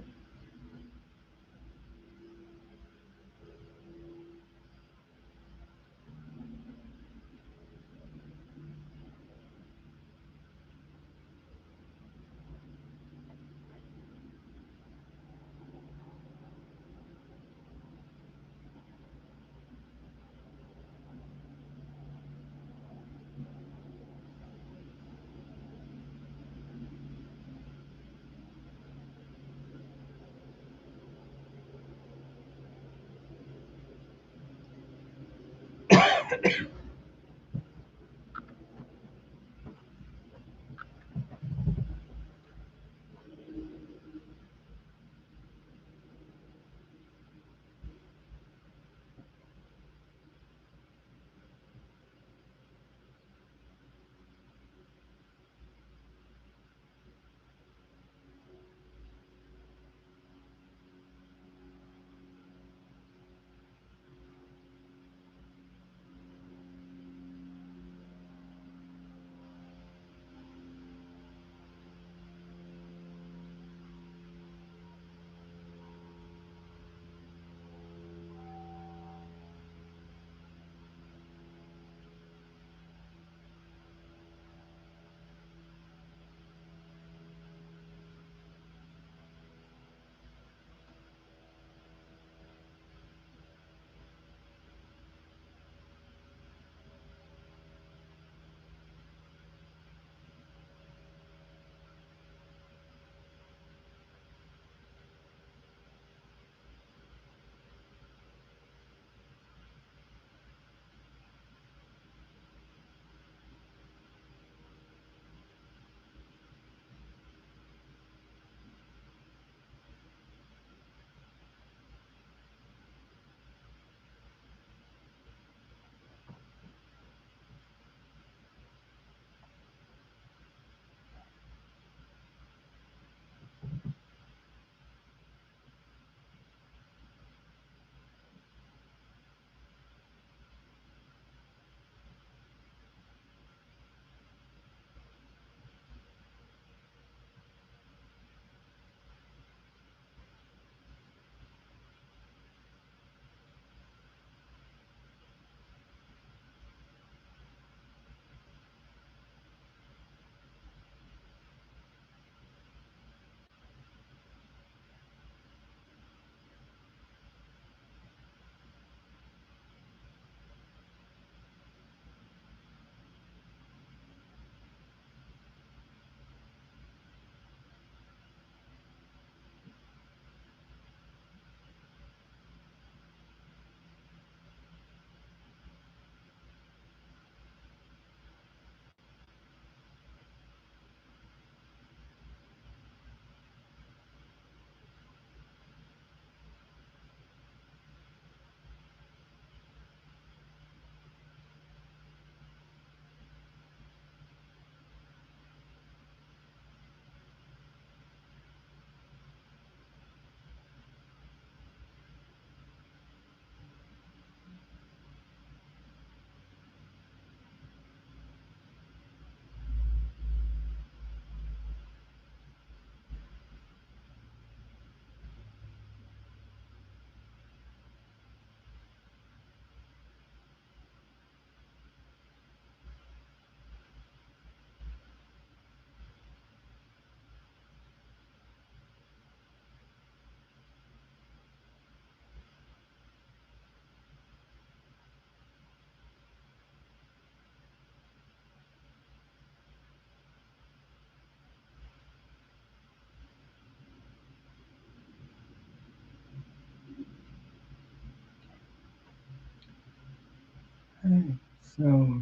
So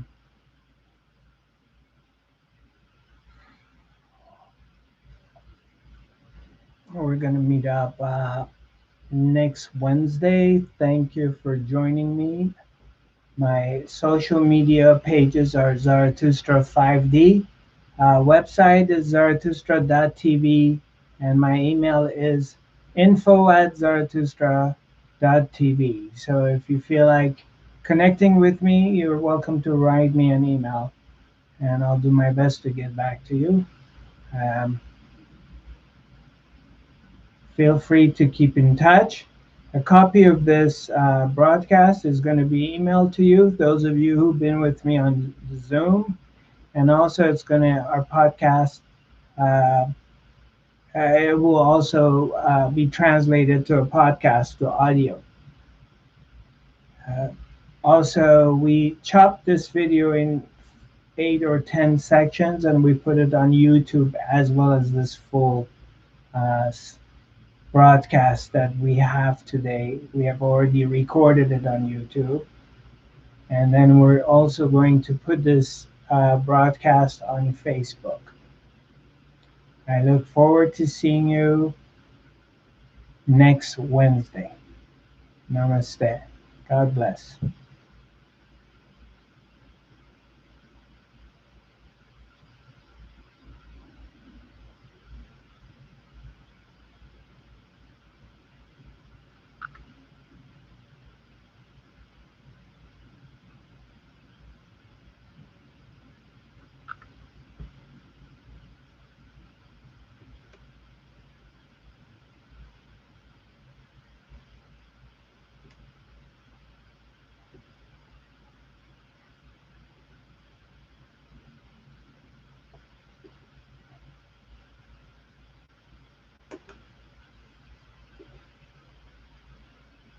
we're gonna meet up next Wednesday. Thank you for joining me. My social media pages are Zarathustra 5D. Website is zarathustra.tv. And my email is info@zarathustra.tv. So if you feel like connecting with me, you're welcome to write me an email, and I'll do my best to get back to you. Um, Feel free to keep in touch. A copy of this broadcast is going to be emailed to you, those of you who've been with me on Zoom, and also it's going to our podcast. Uh, it will also be translated to a podcast to audio. Uh, Also, we chopped this video in 8 or 10 sections, and we put it on YouTube as well as this full uh, broadcast that we have today. We have already recorded it on YouTube, and then we're also going to put this broadcast on Facebook. I look forward to seeing you next Wednesday. Namaste. God bless.